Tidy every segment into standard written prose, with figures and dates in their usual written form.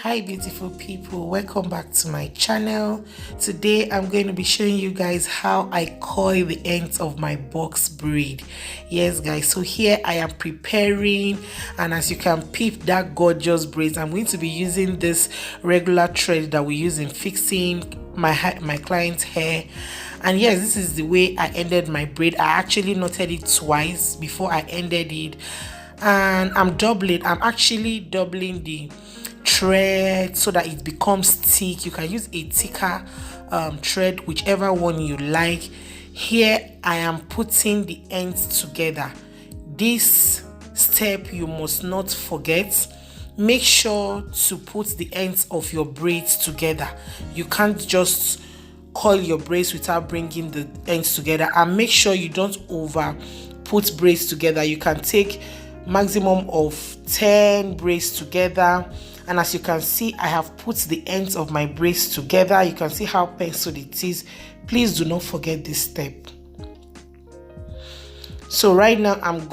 Hi beautiful people, welcome back to my channel. Today I'm going to be showing you guys how I coil the ends of my box braid. Yes guys, so here I am preparing, and as you can peep that gorgeous braids, I'm going to be using this regular thread that we use in fixing my client's hair. And yes, this is the way I ended my braid. I actually knotted it twice before I ended it, and I'm actually doubling the thread so that it becomes thick. You can use a thicker thread, whichever one you like. Here I am putting the ends together. This step you must not forget. Make sure to put the ends of your braids together. You can't just coil your braids without bringing the ends together, and make sure you don't over put braids together. You can take maximum of 10 braids together, and as you can see, I have put the ends of my braids together. You can see how penciled it is. Please do not forget this step. So right now I'm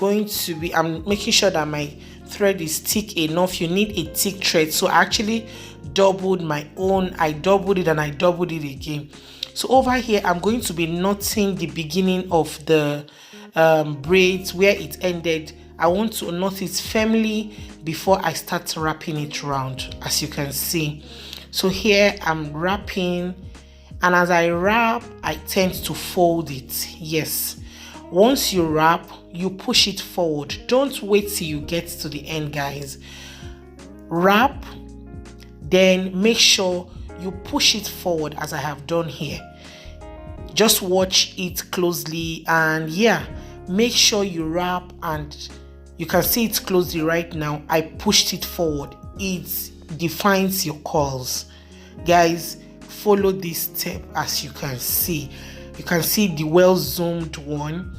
making sure that my thread is thick enough. You need a thick thread, so I actually doubled my own. I doubled it and I doubled it again. So over here I'm going to be knotting the beginning of the braids where it ended. I want to knot it firmly before I start wrapping it around, as you can see. So here I'm wrapping, and as I wrap I tend to fold it. Yes, once you wrap, you push it forward. Don't wait till you get to the end, guys. Wrap, then make sure you push it forward as I have done here. Just watch it closely, and yeah, make sure you wrap, and you can see it closely right now. I pushed it forward. It defines your curls. Guys, follow this step. As you can see the well zoomed one.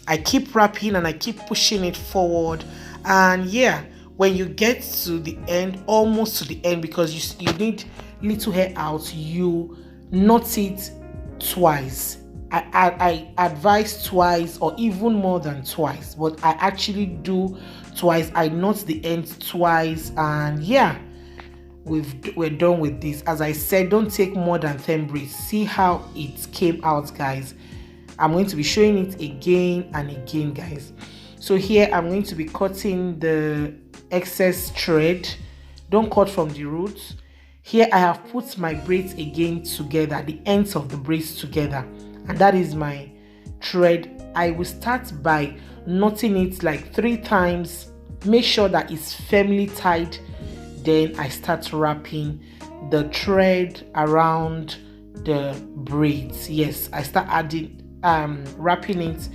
I keep wrapping and I keep pushing it forward, and yeah, when you get to the end, almost to the end, because you need little hair out, you knot it twice. I advise twice or even more than twice, but I actually do twice. I knot the end twice, and yeah, we're done with this. As I said, don't take more than 10 braids. See how it came out, guys. I'm going to be showing it again and again, guys. So here I'm going to be cutting the excess thread. Don't cut from the roots. Here I have put my braids again together, the ends of the braids together, and that is my thread. I will start by knotting it like 3 times. Make sure that it's firmly tied. Then I start wrapping the thread around the braids. Yes, I start wrapping it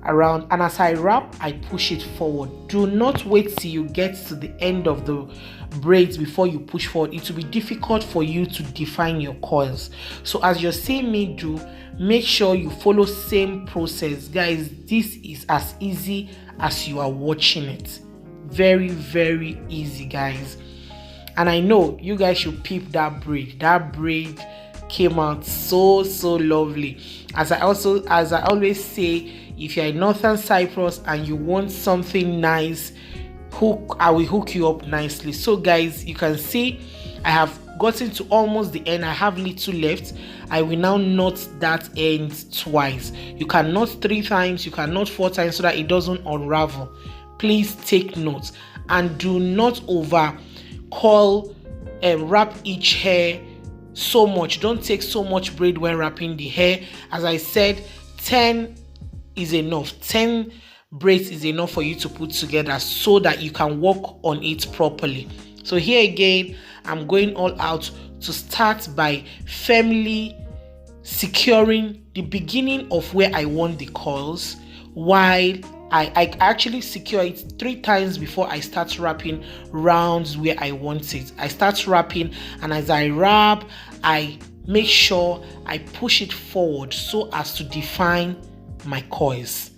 around, and as I wrap, I push it forward. Do not wait till you get to the end of the braids before you push forward. It will be difficult for you to define your coils. So as you're seeing me do, make sure you follow same process, guys. This is as easy as you are watching it. Very, very easy, guys. And I know you guys should peep that braid. That braid came out so lovely. As I always say, if you're in Northern Cyprus and you want something nice, I will hook you up nicely. So guys, you can see I have gotten to almost the end. I have little left. I will now knot that end twice. You can knot 3 times, you can knot 4 times, so that it doesn't unravel. Please take note, and do not over coil and wrap each hair so much. Don't take so much braid when wrapping the hair. As I said, 10 is enough. 10 braids is enough for you to put together so that you can work on it properly. So here again, I'm going all out to start by firmly securing the beginning of where I want the coils, while I actually secure it 3 times before I start wrapping rounds where I want it. I start wrapping, and as I wrap, I make sure I push it forward so as to define my coils.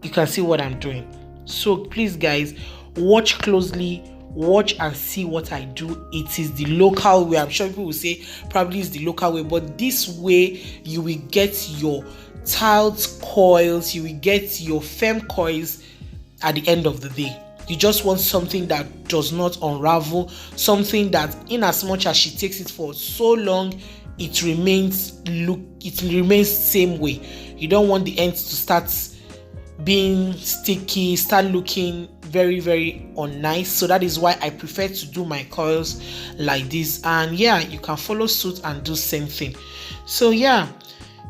You can see what I'm doing. So please guys, watch closely, watch and see what I do. It is the local way. I'm sure people will say probably it's the local way, but this way you will get your tiled coils, you will get your firm coils at the end of the day. You just want something that does not unravel, something that in as much as she takes it for so long, it remains same way. You don't want the ends to start being sticky, start looking very, very unnice. So that is why I prefer to do my coils like this. And yeah, you can follow suit and do same thing. So yeah,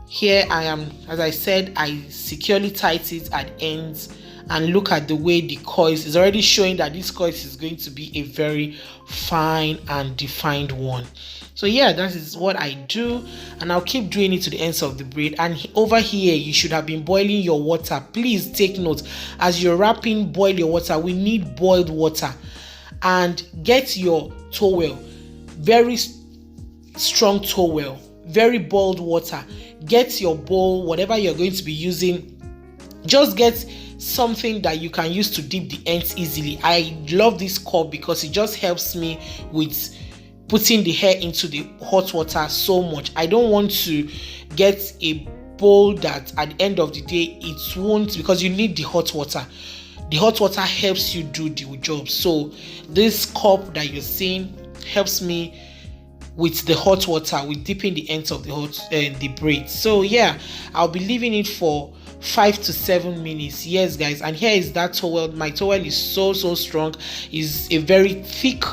here I am. As I said, I securely tight it at ends, and look at the way the coils is already showing that this coils is going to be a very fine and defined one. So yeah, that is what I do, and I'll keep doing it to the ends of the braid. And over here, you should have been boiling your water. Please take note, as you're wrapping, boil your water. We need boiled water. And get your towel, very strong towel, very boiled water. Get your bowl, whatever you're going to be using. Just get something that you can use to dip the ends easily. I love this cup because it just helps me with putting the hair into the hot water so much. I don't want to get a bowl that at the end of the day it won't, because you need the hot water. The hot water helps you do the job. So this cup that you're seeing helps me with the hot water, with dipping the ends of the braid. So yeah, I'll be leaving it for 5 to 7 minutes. Yes guys, and here is that towel. My towel is so strong. It's a very thick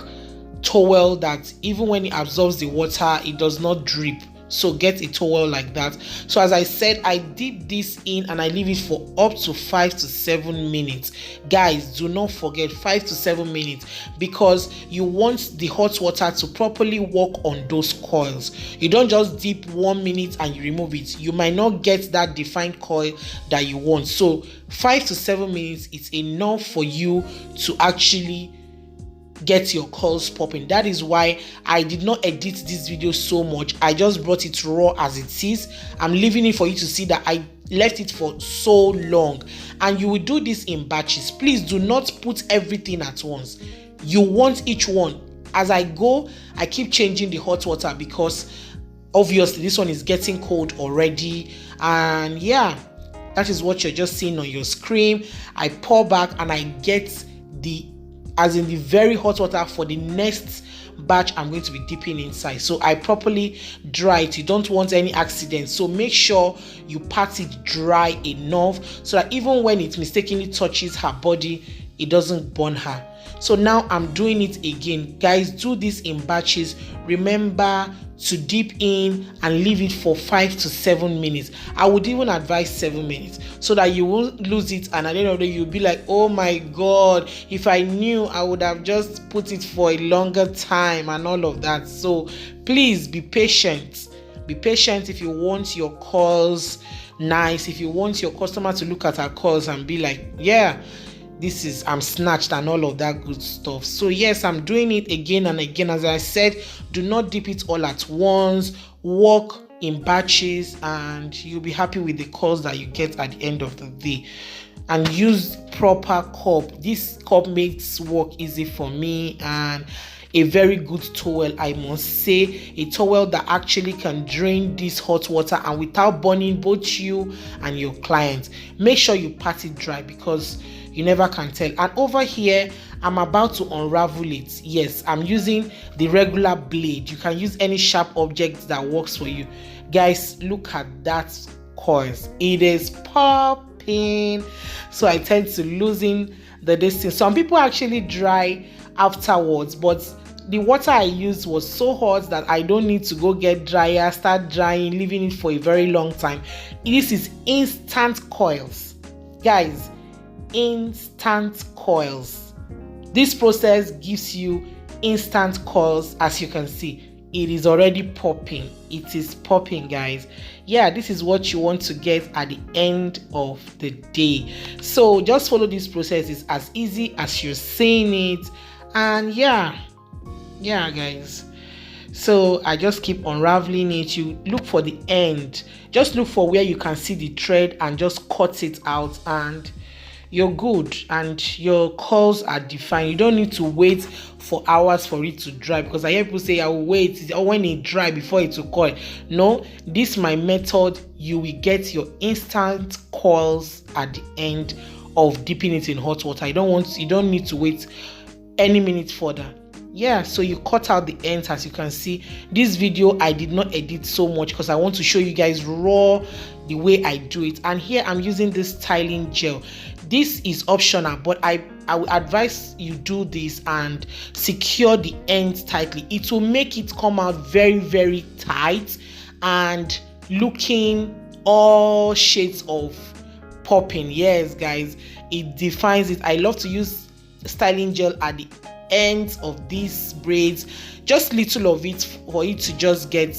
towel that even when it absorbs the water, it does not drip. So get a towel like that. So as I said, I dip this in and I leave it for up to 5 to 7 minutes. Guys, do not forget 5 to 7 minutes, because you want the hot water to properly work on those coils. You don't just dip 1 minute and you remove it. You might not get that defined coil that you want. So 5 to 7 minutes is enough for you to actually get your curls popping. That is why I did not edit this video so much. I just brought it raw as it is. I'm leaving it for you to see that I left it for so long. And you will do this in batches. Please do not put everything at once. You want each one. As I go, I keep changing the hot water, because obviously this one is getting cold already. And yeah, that is what you're just seeing on your screen. I pour back and I get the very hot water for the next batch I'm going to be dipping inside. So I properly dry it. You don't want any accidents, so make sure you pat it dry enough so that even when it mistakenly touches her body, it doesn't burn her. So now I'm doing it again. Guys, do this in batches. Remember to dip in and leave it for 5 to 7 minutes. I would even advise 7 minutes, so that you won't lose it, and at the end of the day you'll be like, oh my god, if I knew, I would have just put it for a longer time and all of that. So please be patient. Be patient if you want your curls nice, if you want your customer to look at her curls and be like, yeah, this is, I'm snatched and all of that good stuff. So yes, I'm doing it again and again. As I said, do not dip it all at once. Work in batches and you'll be happy with the curls that you get at the end of the day. And use proper cup. This cup makes work easy for me, and a very good towel, I must say. A towel that actually can drain this hot water and without burning both you and your client. Make sure you pat it dry, because you never can tell. And over here, I'm about to unravel it. Yes, I'm using the regular blade. You can use any sharp object that works for you. Guys, look at that coils. It is popping. So I tend to loosen the distance. Some people actually dry afterwards, but the water I used was so hot that I don't need to go get dryer, start drying, leaving it for a very long time. This is instant coils. Guys, instant coils. This process gives you instant coils. As you can see, it is already popping. It is popping, guys. Yeah, this is what you want to get at the end of the day. So just follow this process. It's as easy as you're saying it. And yeah guys, so I just keep unraveling it. You look for the end, just look for where you can see the thread and just cut it out, and you're good, and your curls are defined. You don't need to wait for hours for it to dry, because I hear people say I will wait when it dry before it will coil. No, this is my method. You will get your instant curls at the end of dipping it in hot water. You don't need to wait any minute further. Yeah, so you cut out the ends. As you can see, this video I did not edit so much because I want to show you guys raw the way I do it. And here I'm using this styling gel. This is optional, but I would advise you do this and secure the ends tightly. It will make it come out very, very tight and looking all shades of popping. Yes guys, it defines it. I love to use styling gel at the ends of these braids, just little of it for it to just get,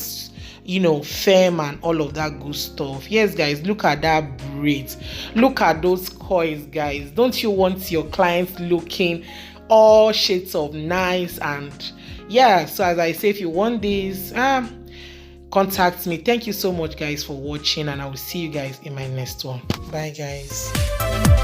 you know, firm and all of that good stuff. Yes guys, look at that braids, look at those coils guys. Don't you want your clients looking all shades of nice? And yeah, so as I say, if you want this, contact me. Thank you so much guys for watching, and I will see you guys in my next one. Bye guys.